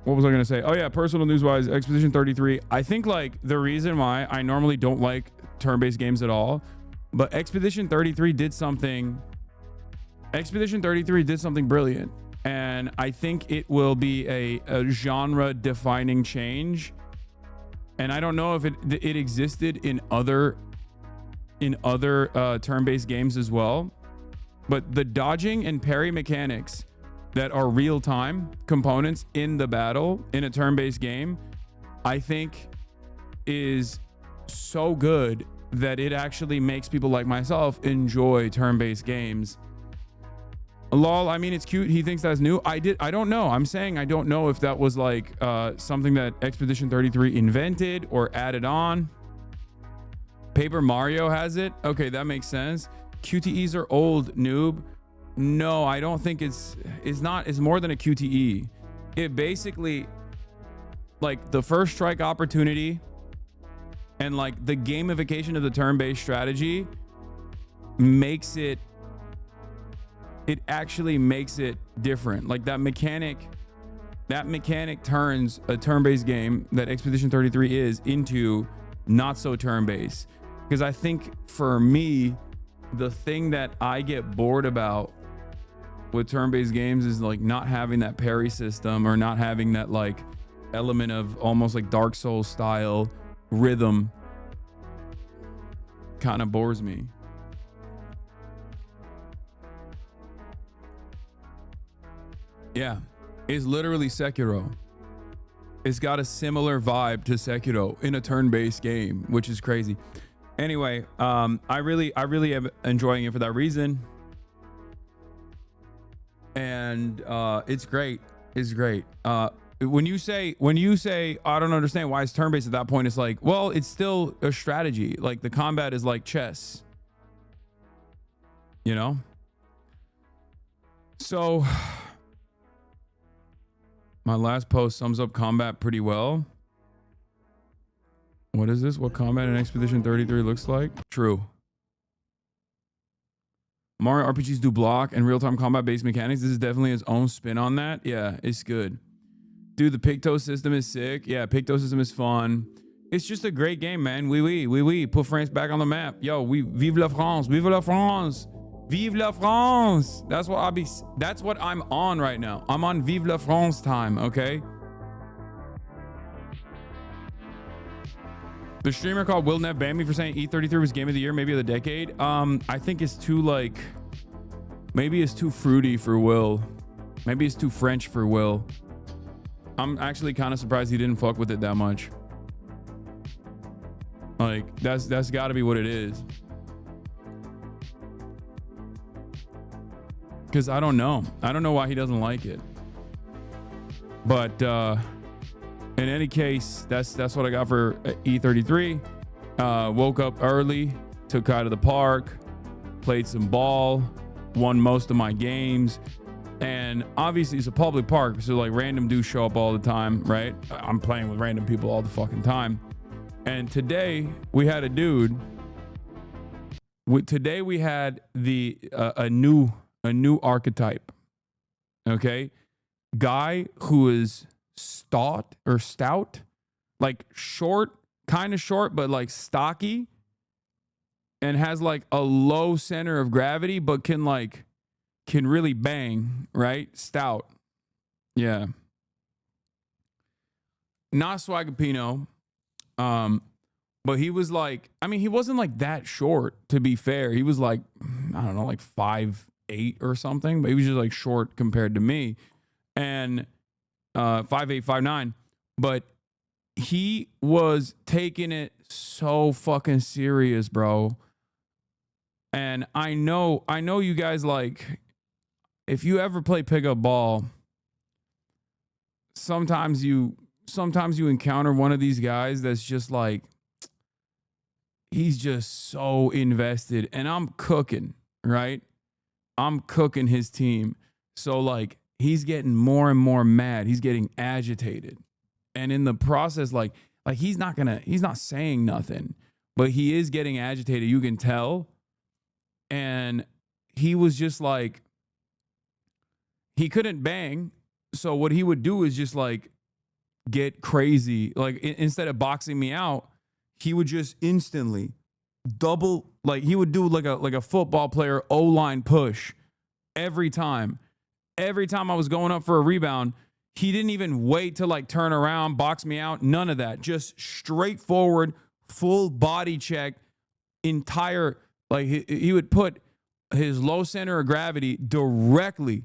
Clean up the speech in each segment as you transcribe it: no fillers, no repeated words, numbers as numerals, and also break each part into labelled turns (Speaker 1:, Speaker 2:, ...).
Speaker 1: what was I going to say? Oh yeah, personal news wise, Expedition 33. I think like the reason why I normally don't like turn-based games at all, but Expedition 33 did something. Expedition 33 did something brilliant, and I think it will be a genre-defining change. And I don't know if it existed in other turn-based games as well, but the dodging and parry mechanics that are real-time components in the battle in a turn-based game, I think is so good that it actually makes people like myself enjoy turn-based games. Lol, I mean, it's cute. He thinks that's new. I don't know. I'm saying I don't know if that was like something that Expedition 33 invented or added on. Paper Mario has it. Okay, that makes sense. QTEs are old, noob. No, I don't think it's more than a QTE. It basically, like, the first strike opportunity and like the gamification of the turn-based strategy makes it actually makes it different. Like that mechanic turns a turn-based game that Expedition 33 is into not so turn-based. Because I think for me, the thing that I get bored about with turn-based games is like not having that parry system or not having that like element of almost like Dark Souls style rhythm. Kind of bores me. Yeah, it's literally Sekiro. It's got a similar vibe to Sekiro in a turn-based game, which is crazy. Anyway, I really am enjoying it for that reason. And it's great. It's great. When you say I don't understand why it's turn-based at that point, it's like, well, it's still a strategy. Like the combat is like chess. You know? So my last post sums up combat pretty well. What is this? What combat in Expedition 33 looks like? True. Mario RPGs do block and real-time combat-based mechanics. This is definitely its own spin on that. Yeah, it's good. Dude, the Picto system is sick. Yeah, Picto system is fun. It's just a great game, man. Oui. Put France back on the map. Yo, vive la France. Vive la France. Vive la France. That's what I'm on right now. I'm on Vive la France time, okay? The streamer called Will Nev banned me for saying E33 was game of the year, maybe of the decade. I think it's too like, maybe it's too fruity for Will. Maybe it's too French for Will. I'm actually kind of surprised he didn't fuck with it that much. Like that's got to be what it is. Because I don't know why he doesn't like it. But in any case, that's what I got for E33. Woke up early, took Kai to the park, played some ball, won most of my games. And obviously it's a public park, so like random dudes show up all the time, right? I'm playing with random people all the fucking time. And today we had a dude. Today we had a new archetype. Okay, guy who is stout, like short, kind of short, but like stocky, and has like a low center of gravity, but can really bang, right? Stout. Yeah. Not Swagapino. But he was like, I mean, he wasn't like that short, to be fair. He was like, I don't know, like 5'8" or something, but he was just like short compared to me. And 5'8", 5'9". But he was taking it so fucking serious, bro. And I know you guys, like, if you ever play pickup ball, sometimes you encounter one of these guys that's just like, he's just so invested, and I'm cooking, right? I'm cooking his team. So like he's getting more and more mad. He's getting agitated. And in the process, like he's not saying nothing, but he is getting agitated. You can tell. And he was just like, he couldn't bang. So what he would do is just like get crazy. Like instead of boxing me out, he would just instantly double, like he would do like a football player O-line push every time. Every time I was going up for a rebound, he didn't even wait to like turn around, box me out, none of that. Just straightforward, full body check, entire, like he would put his low center of gravity directly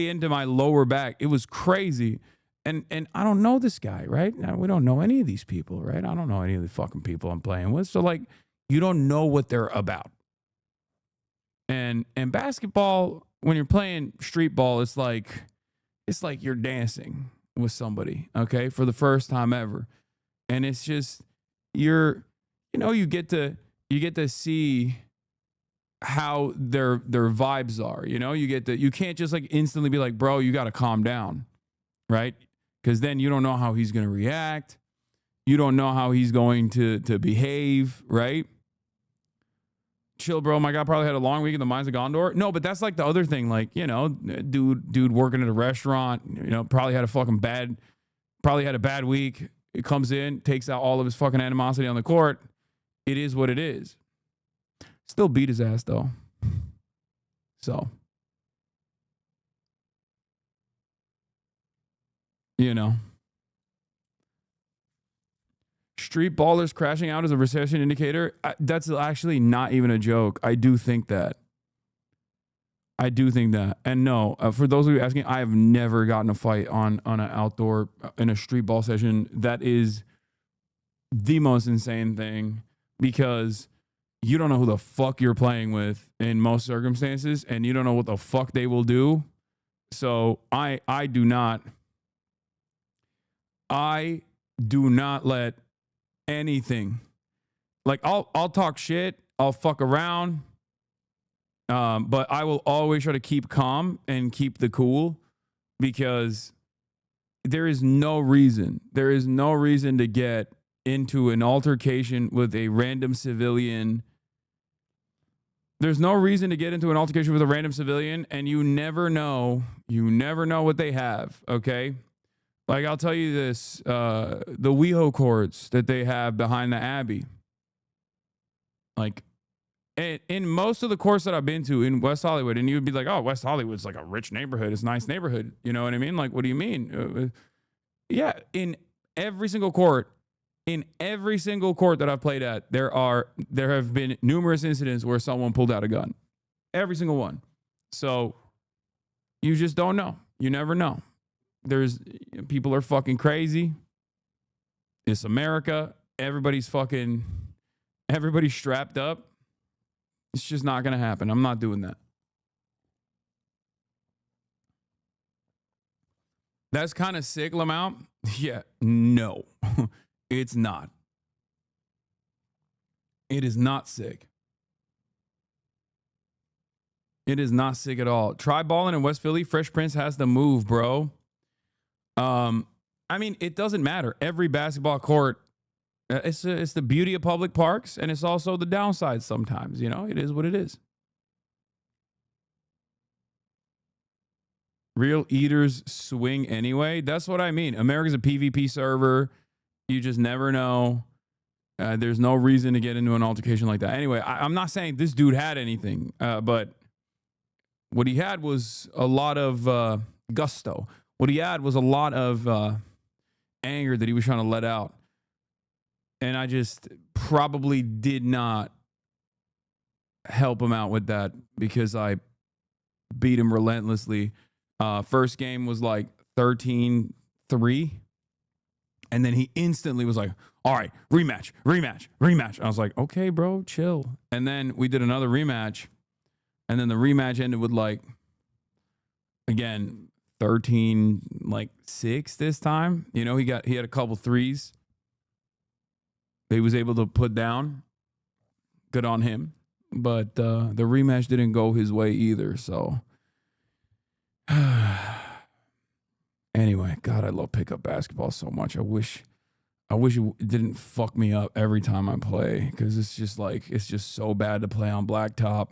Speaker 1: into my lower back. It was crazy. And I don't know this guy, right? Now, we don't know any of these people, right? I don't know any of the fucking people I'm playing with. So like, you don't know what they're about. And basketball, when you're playing street ball, it's like you're dancing with somebody, okay, for the first time ever. And it's just you get to see how their vibes are. You can't just like instantly be like, bro, you got to calm down, right? Because then you don't know how he's going to react. You don't know how he's going to behave, right? Chill, bro. My guy probably had a long week in the Mines of Gondor. No, but that's like the other thing. Like, dude working at a restaurant, probably had a bad week. It comes in, takes out all of his fucking animosity on the court. It is what it is. Still beat his ass though. So, street ballers crashing out as a recession indicator. That's actually not even a joke. I do think that. And no, for those of you asking, I have never gotten a fight on an outdoor, in a street ball session. That is the most insane thing, because you don't know who the fuck you're playing with in most circumstances, and you don't know what the fuck they will do. So I do not let anything, like I'll talk shit, I'll fuck around, but I will always try to keep calm and keep the cool, because there is no reason to get into an altercation with a random civilian. There's no reason to get into an altercation with a random civilian, and you never know what they have, okay? Like, I'll tell you this, the WeHo courts that they have behind the Abbey, like, in most of the courts that I've been to in West Hollywood, and you'd be like, oh, West Hollywood's like a rich neighborhood. It's a nice neighborhood. You know what I mean? Like, what do you mean? Yeah, in every single court that I've played at, there have been numerous incidents where someone pulled out a gun. Every single one. So you just don't know. You never know. People are fucking crazy. It's America. Everybody's strapped up. It's just not going to happen. I'm not doing that. That's kind of sick, Lamount. Yeah, no, it's not. It is not sick. It is not sick at all. Try balling in West Philly. Fresh Prince has the move, bro. I mean, it doesn't matter. Every basketball court, it's the beauty of public parks, and it's also the downside sometimes. It is what it is. Real eaters swing anyway. That's what I mean. America's a PvP server. You just never know. There's no reason to get into an altercation like that. Anyway, I'm not saying this dude had anything, but what he had was a lot of gusto. What he had was a lot of anger that he was trying to let out. And I just probably did not help him out with that, because I beat him relentlessly. First game was like 13-3. And then he instantly was like, all right, rematch. I was like, okay, bro, chill. And then we did another rematch. And then the rematch ended with like, again, 13-6 this time. He had a couple threes that he was able to put down. Good on him. But the rematch didn't go his way either. So anyway, God, I love pickup basketball so much. I wish it didn't fuck me up every time I play, because it's just so bad to play on blacktop.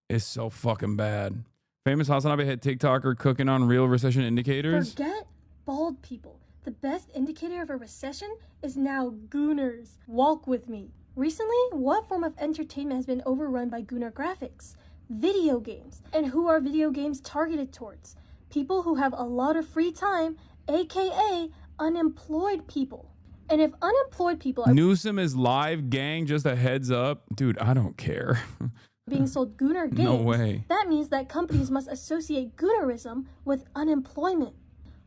Speaker 1: It's so fucking bad. Famous Hasanabi head TikToker cooking on real recession indicators.
Speaker 2: Forget bald people. The best indicator of a recession is now Gooners. Walk with me. Recently, what form of entertainment has been overrun by Gooner graphics? Video games. And who are video games targeted towards? People who have a lot of free time, aka unemployed people. And if unemployed people are
Speaker 1: Newsom is live, gang, just a heads up. Dude, I don't care.
Speaker 2: being sold Gooner games,
Speaker 1: No way.
Speaker 2: that means that companies must associate Goonerism with unemployment.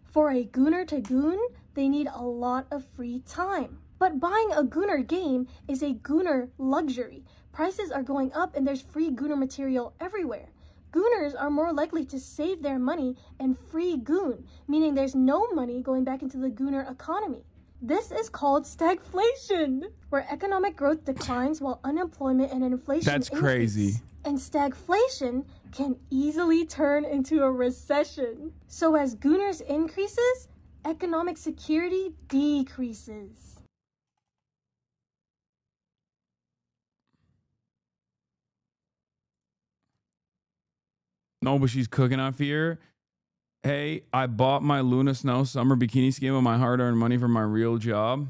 Speaker 2: For a Gooner to goon, they need a lot of free time. But buying a Gooner game is a Gooner luxury. Prices are going up and there's free Gooner material everywhere. Gooners are more likely to save their money and free goon, meaning there's no money going back into the Gooner economy. This is called stagflation, where economic growth declines while unemployment and inflation
Speaker 1: That's crazy.
Speaker 2: increase. And stagflation can easily turn into a recession. So as Gooners increases, economic security decreases.
Speaker 1: No, but she's cooking on fear. Hey, I bought my Luna Snow summer bikini scheme with my hard-earned money from my real job.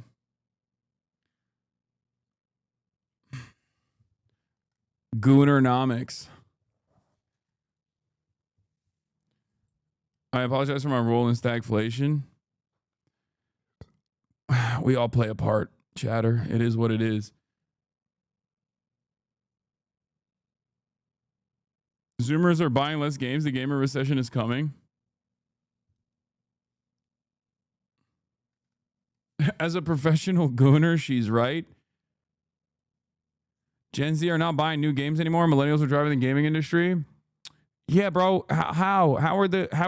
Speaker 1: Goonernomics. I apologize for my role in stagflation. We all play a part, chatter. It is what it is. Zoomers are buying less games. The gamer recession is coming. As a professional gooner, she's right. Gen Z are not buying new games anymore. Millennials are driving the gaming industry. Yeah, bro. How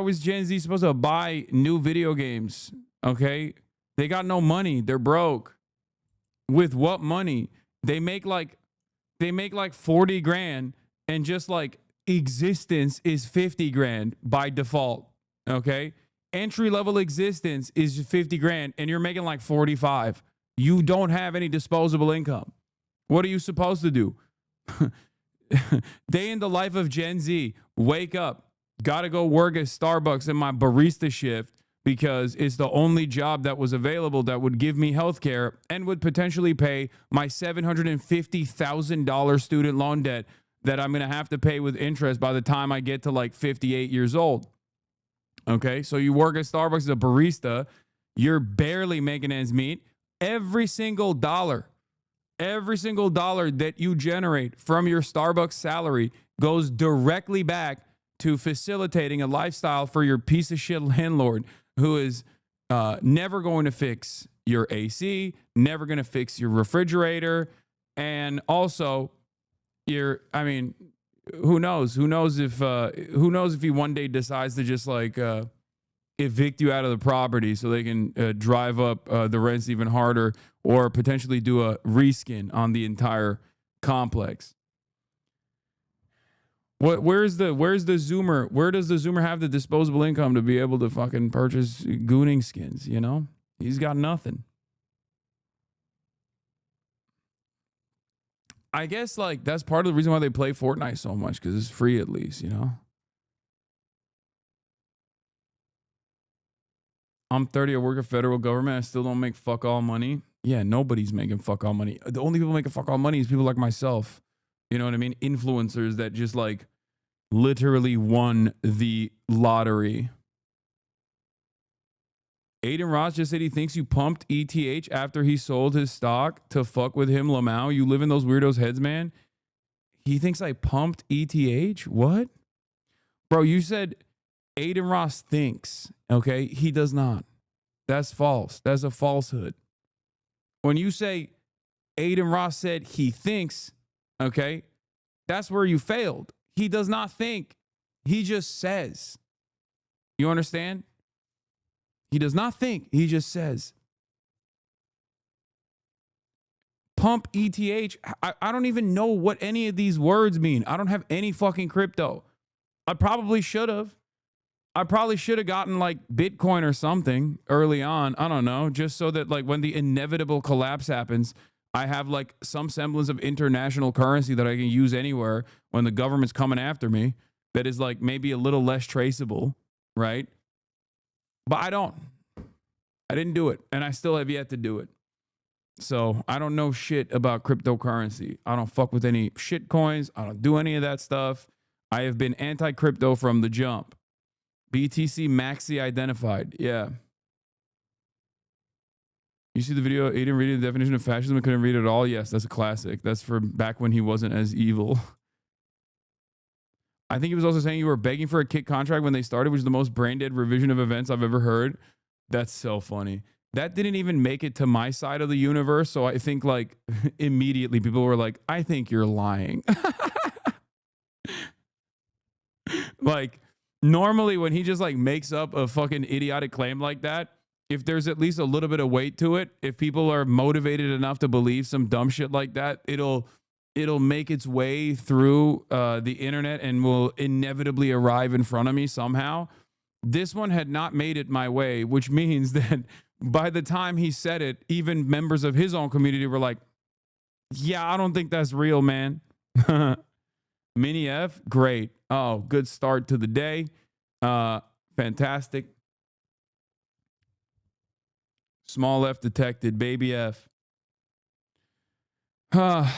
Speaker 1: is Gen Z supposed to buy new video games? Okay, they got no money. They're broke. With what money? They make like 40 grand, and just like existence is 50 grand by default. Okay, entry level existence is 50 grand, and you're making like 45. You don't have any disposable income. What are you supposed to do? Day in the life of Gen Z. Wake up. Got to go work at Starbucks in my barista shift because it's the only job that was available that would give me health care and would potentially pay my $750,000 student loan debt that I'm going to have to pay with interest by the time I get to like 58 years old. Okay, so you work at Starbucks as a barista. You're barely making ends meet. Every single dollar that you generate from your Starbucks salary goes directly back to facilitating a lifestyle for your piece of shit landlord who is never going to fix your AC, never going to fix your refrigerator, and also who knows if he one day decides to just like evict you out of the property so they can drive up the rents even harder, or potentially do a reskin on the entire complex. Where's the Zoomer? Where does the Zoomer have the disposable income to be able to fucking purchase gooning skins? You know, he's got nothing. I guess like that's part of the reason why they play Fortnite so much, because it's free at least, you know. I'm 30, I work at federal government, I still don't make fuck all money. Yeah, nobody's making fuck all money. The only people making fuck all money is people like myself. You know what I mean? Influencers that just like literally won the lottery. Aiden Ross just said he thinks you pumped ETH after he sold his stock to fuck with him, Lamau. You live in those weirdos' heads, man. He thinks I pumped ETH? What? Bro, you said Aiden Ross thinks, okay? He does not. That's false. That's a falsehood. When you say Aiden Ross said he thinks, okay, that's where you failed. He does not think. He just says. You understand? He does not think. He just says. Pump ETH. I don't even know what any of these words mean. I don't have any fucking crypto. I probably should have. I probably should have gotten like Bitcoin or something early on. I don't know. Just so that like when the inevitable collapse happens, I have like some semblance of international currency that I can use anywhere when the government's coming after me that is like maybe a little less traceable, right? But I don't. I didn't do it, and I still have yet to do it. So I don't know shit about cryptocurrency. I don't fuck with any shit coins. I don't do any of that stuff. I have been anti-crypto from the jump. BTC Maxi identified. Yeah. You see the video, Aiden reading the definition of fascism and couldn't read it at all? Yes, that's a classic. That's for back when he wasn't as evil. I think he was also saying you were begging for a kick contract when they started, which is the most brain dead revision of events I've ever heard. That's so funny. That didn't even make it to my side of the universe. So I think like immediately people were like, I think you're lying. Like normally when he just like makes up a fucking idiotic claim like that, if there's at least a little bit of weight to it, if people are motivated enough to believe some dumb shit like that, it'll make its way through the internet and will inevitably arrive in front of me somehow. This one had not made it my way, which means that by the time he said it, even members of his own community were like, yeah, I don't think that's real, man. Mini F, great. Oh, good start to the day. Fantastic. Small F detected, baby F. But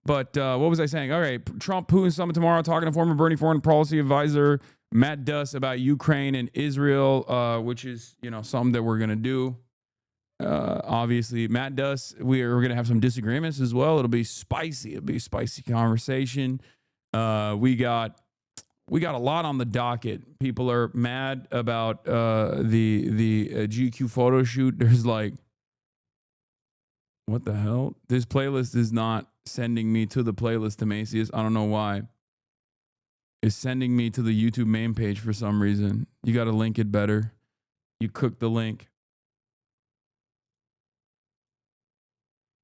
Speaker 1: what was I saying? All right, Trump Putin summit tomorrow, talking to former Bernie foreign policy advisor Matt Duss about Ukraine and Israel, which is, you know, something that we're going to do. Obviously, Matt Duss, we're going to have some disagreements as well. It'll be spicy. It'll be a spicy conversation. We got a lot on the docket. People are mad about the GQ photo shoot. There's like, what the hell? This playlist is not sending me to the playlist, Timasius. I don't know why. It's sending me to the YouTube main page for some reason. You got to link it better. You cook the link.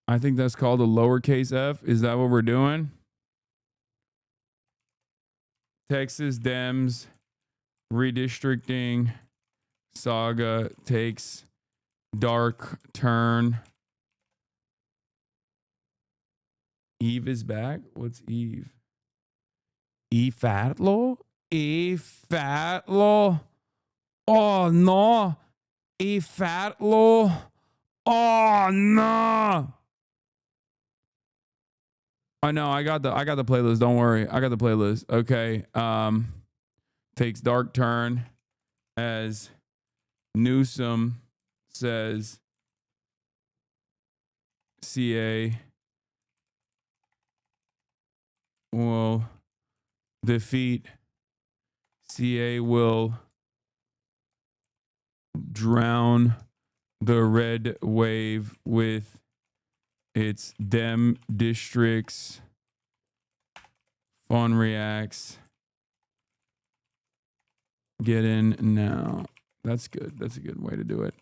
Speaker 1: I think that's called a lowercase f. Is that what we're doing? Texas Dems redistricting saga takes dark turn. Eve is back. What's Eve? Fatlo? Fatlo? Oh no. Fatlo? Oh no. I know. I got the playlist. Don't worry. I got the playlist. Okay. Takes dark turn as Newsom says CA will defeat. CA will drown the red wave with its Dem districts. Fun reacts. Get in now. That's good. That's a good way to do it.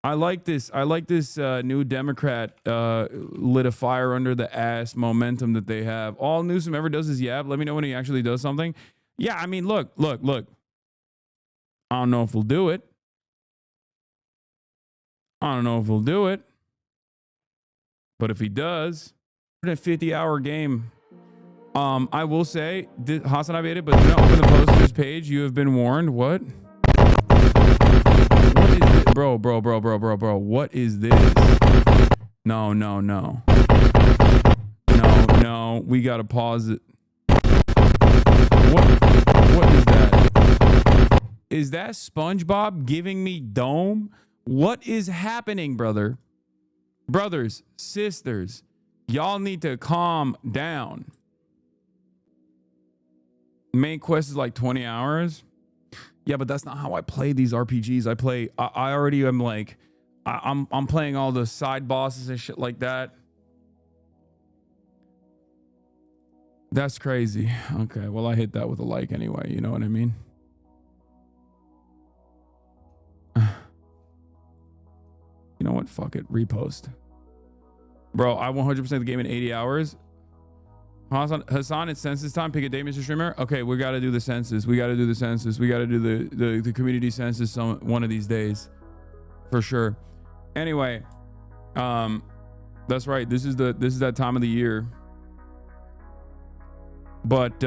Speaker 1: I like this. I like this new Democrat lit a fire under the ass momentum that they have. All Newsom ever does is yap. Let me know when he actually does something. Yeah, I mean, look. I don't know if we'll do it. But if he does, 150-hour game. I will say, Hasanabi made it, but do not open the posters page. You have been warned. What? What is it? Bro. What is this? No. No. We gotta pause it. What is that? Is that SpongeBob giving me dome? What is happening, brother? Brothers, sisters, y'all need to calm down. Main quest is like 20 hours. Yeah, but that's not how I play these RPGs. I already am like, I'm playing all the side bosses and shit like that. That's crazy. Okay, well, I hit that with a like anyway. You know what I mean? You know what? Fuck it. Repost. Bro, I 100% the game in 80 hours. Hassan, it's census time. Pick a day, Mr. Streamer. Okay, we got to do the census. We got to do the community census one of these days. For sure. Anyway, that's right. This is that time of the year. But